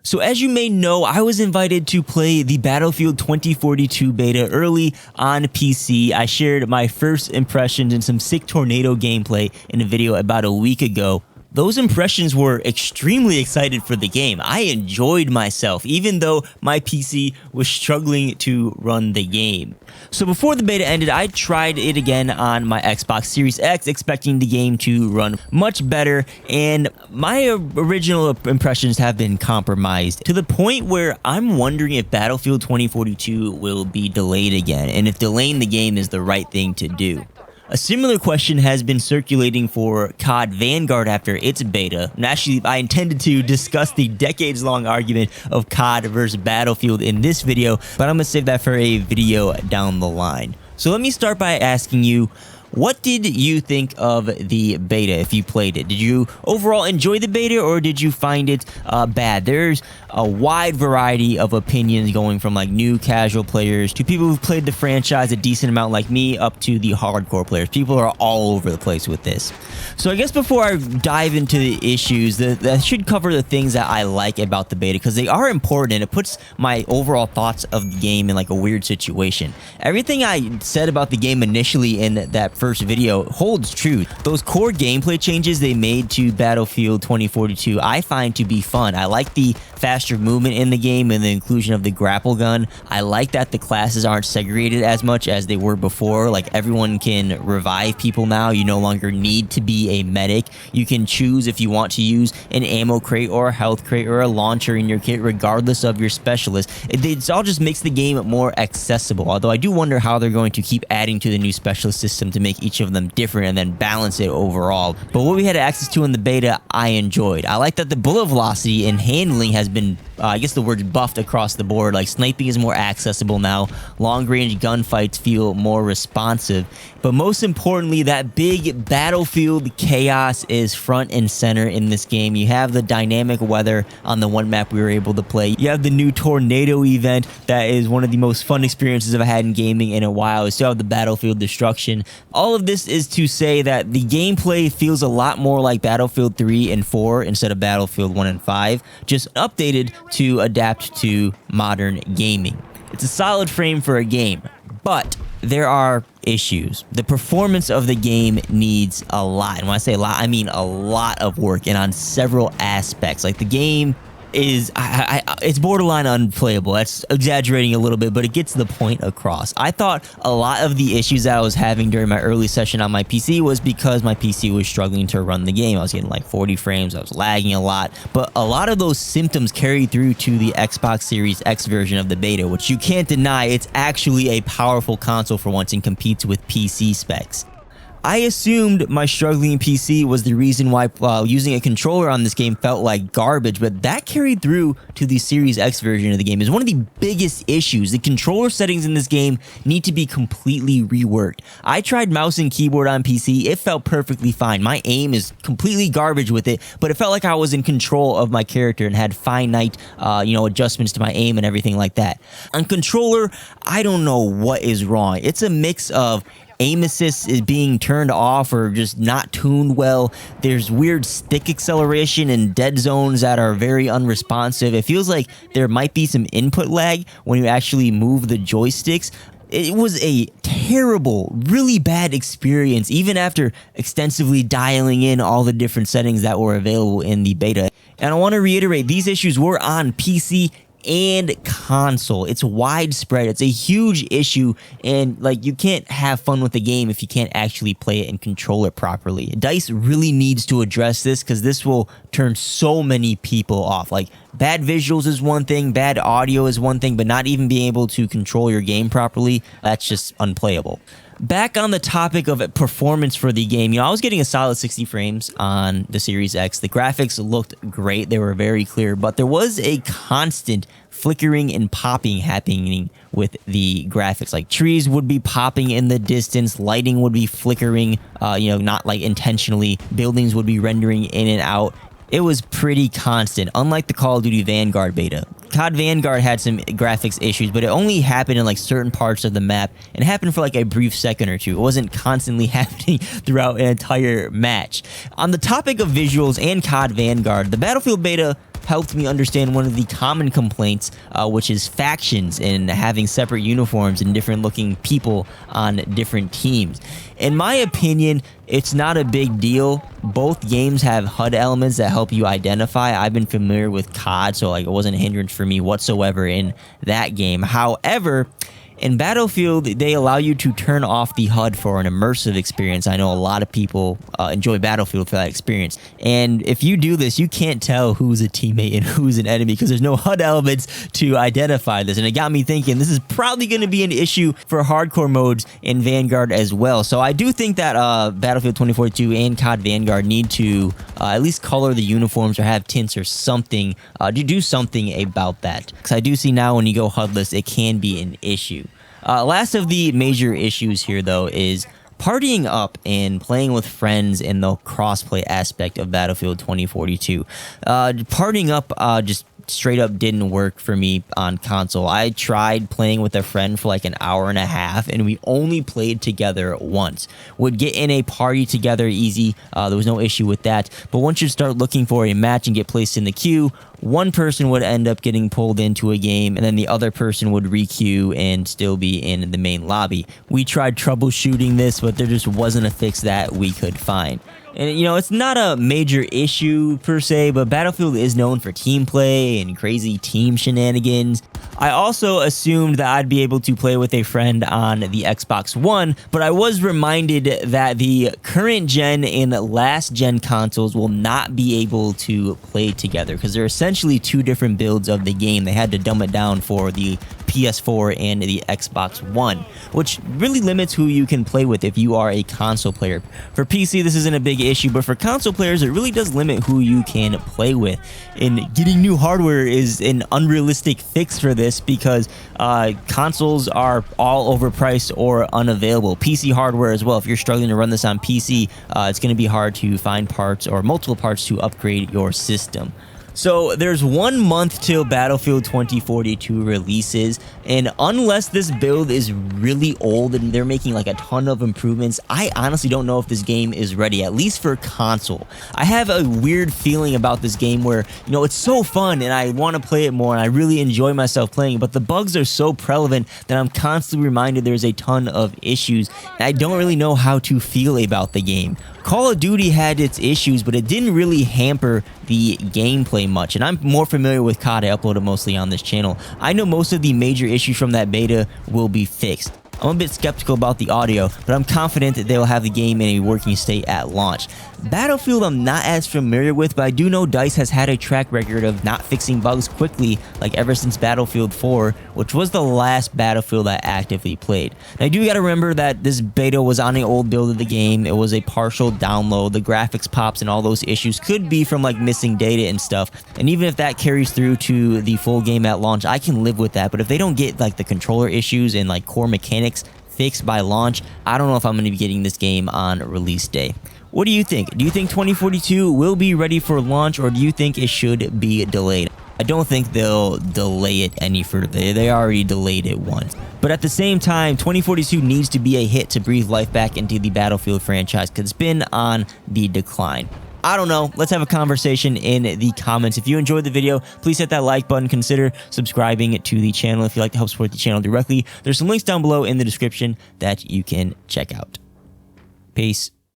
So as you may know, I was invited to play the Battlefield 2042 beta early on PC. I shared my first impressions and some sick Tornado gameplay in a video about a week ago. Those impressions were extremely excited for the game. I enjoyed myself, even though my PC was struggling to run the game. So before the beta ended, I tried it again on my Xbox Series X, expecting the game to run much better, and my original impressions have been compromised to the point where I'm wondering if Battlefield 2042 will be delayed again, and if delaying the game is the right thing to do. A similar question has been circulating for COD Vanguard after its beta, and actually I intended to discuss the decades-long argument of COD versus Battlefield in this video, but I'm going to save that for a video down the line. So let me start by asking you, what did you think of the beta if you played it? Did you overall enjoy the beta, or did you find it bad? There's a wide variety of opinions, going from like new casual players to people who've played the franchise a decent amount like me, up to the hardcore players. People are all over the place with this. So I guess before I dive into the issues, that should cover the things that I like about the beta, because they are important and it puts my overall thoughts of the game in like a weird situation. Everything I said about the game initially in that first video holds true. Those core gameplay changes they made to Battlefield 2042 I find to be fun. I like the faster movement in the game and the inclusion of the grapple gun. I like that the classes aren't segregated as much as they were before. Like, everyone can revive people now. You no longer need to be a medic. You can choose if you want to use an ammo crate or a health crate or a launcher in your kit, regardless of your specialist. It all just makes the game more accessible, although I do wonder how they're going to keep adding to the new specialist system to make each of them different and then balance it overall. But what we had access to in the beta, I enjoyed. I like that the bullet velocity and handling has been, I guess the word, buffed across the board. Like, sniping is more accessible now. Long-range gunfights feel more responsive. But most importantly, that big Battlefield chaos is front and center in this game. You have the dynamic weather on the one map we were able to play. You have the new Tornado event that is one of the most fun experiences I've had in gaming in a while. You still have the Battlefield destruction. All of this is to say that the gameplay feels a lot more like Battlefield 3 and 4 instead of Battlefield 1 and 5, just updated to adapt to modern gaming. It's a solid frame for a game, but there are issues. The performance of the game needs a lot, and when I say a lot, I mean a lot of work, and on several aspects. Like, the game is, it's borderline unplayable. That's exaggerating a little bit, but it gets the point across. I thought a lot of the issues that I was having during my early session on my PC was because my PC was struggling to run the game. I was getting like 40 frames, I was lagging a lot, but a lot of those symptoms carried through to the Xbox Series X version of the beta, which you can't deny. It's actually a powerful console for once and competes with PC specs. I assumed my struggling PC was the reason why using a controller on this game felt like garbage, but that carried through to the Series X version of the game. Is one of the biggest issues. The controller settings in this game need to be completely reworked. I tried mouse and keyboard on PC. It felt perfectly fine. My aim is completely garbage with it, but it felt like I was in control of my character and had finite, adjustments to my aim and everything like that. On controller, I don't know what is wrong. It's a mix of aim assist is being turned off or just not tuned well. There's weird stick acceleration and dead zones that are very unresponsive. It feels like there might be some input lag when you actually move the joysticks. It was a terrible, really bad experience, even after extensively dialing in all the different settings that were available in the beta. And I want to reiterate, these issues were on PC and console. It's widespread. It's a huge issue, and like, you can't have fun with the game if you can't actually play it and control it properly. DICE really needs to address this, because this will turn so many people off. Like, bad visuals is one thing, bad audio is one thing, but not even being able to control your game properly, that's just unplayable. Back on the topic of performance for the game, I was getting a solid 60 frames on the Series X. The graphics looked great. They were very clear, but there was a constant flickering and popping happening with the graphics. Like, trees would be popping in the distance, lighting would be flickering, not like intentionally. Buildings would be rendering in and out. It was pretty constant, unlike the Call of Duty Vanguard beta. COD Vanguard had some graphics issues, but it only happened in like certain parts of the map, and it happened for like a brief second or two. It wasn't constantly happening throughout an entire match. On the topic of visuals and COD Vanguard, the Battlefield beta helped me understand one of the common complaints, which is factions and having separate uniforms and different looking people on different teams. In my opinion, it's not a big deal. Both games have HUD elements that help you identify. I've been familiar with COD, so like it wasn't a hindrance for me whatsoever in that game. However, in Battlefield, they allow you to turn off the HUD for an immersive experience. I know a lot of people enjoy Battlefield for that experience. And if you do this, you can't tell who's a teammate and who's an enemy because there's no HUD elements to identify this. And it got me thinking this is probably going to be an issue for hardcore modes in Vanguard as well. So I do think that Battlefield 2042 and COD Vanguard need to at least color the uniforms or have tints or something to do something about that. Because I do see now when you go HUDless, it can be an issue. Last of the major issues here, though, is partying up and playing with friends in the crossplay aspect of Battlefield 2042. Partying up just straight up didn't work for me on console. I tried playing with a friend for like an hour and a half, and we only played together once. Would get in a party together easy. There was no issue with that. But once you start looking for a match and get placed in the queue, one person would end up getting pulled into a game, and then the other person would re-queue and still be in the main lobby. We tried troubleshooting this, but there just wasn't a fix that we could find. And, you know, it's not a major issue per se, but Battlefield is known for team play and crazy team shenanigans. I also assumed that I'd be able to play with a friend on the Xbox One, but I was reminded that the current gen and last gen consoles will not be able to play together because they're essentially two different builds of the game. They had to dumb it down for the PS4 and the Xbox One, which really limits who you can play with if you are a console player. For PC, this isn't a big issue, but for console players, it really does limit who you can play with. And getting new hardware is an unrealistic fix for this because consoles are all overpriced or unavailable. PC hardware as well. If you're struggling to run this on PC, it's going to be hard to find parts or multiple parts to upgrade your system. So there's 1 month till Battlefield 2042 releases, and unless this build is really old and they're making like a ton of improvements, I honestly don't know if this game is ready, at least for console. I have a weird feeling about this game where, you know, it's so fun and I want to play it more and I really enjoy myself playing it, but the bugs are so prevalent that I'm constantly reminded there's a ton of issues, and I don't really know how to feel about the game. Call of Duty had its issues, but it didn't really hamper the gameplay much, and I'm more familiar with COD. I upload it mostly on this channel. I know most of the major issues from that beta will be fixed. I'm a bit skeptical about the audio, but I'm confident that they'll have the game in a working state at launch. Battlefield I'm not as familiar with, but I do know DICE has had a track record of not fixing bugs quickly, like ever since Battlefield 4, which was the last Battlefield I actively played. Now, you do gotta remember that this beta was on an old build of the game. It was a partial download. The graphics pops and all those issues could be from like missing data and stuff. And even if that carries through to the full game at launch, I can live with that. But if they don't get like the controller issues and like core mechanics fixed by launch, I don't know if I'm going to be getting this game on release day. What do you think? Do you think 2042 will be ready for launch, or do you think it should be delayed? I don't think they'll delay it any further. They already delayed it once. But at the same time, 2042 needs to be a hit to breathe life back into the Battlefield franchise because it's been on the decline. I don't know. Let's have a conversation in the comments. If you enjoyed the video, please hit that like button. Consider subscribing to the channel if you'd like to help support the channel directly. There's some links down below in the description that you can check out. Peace.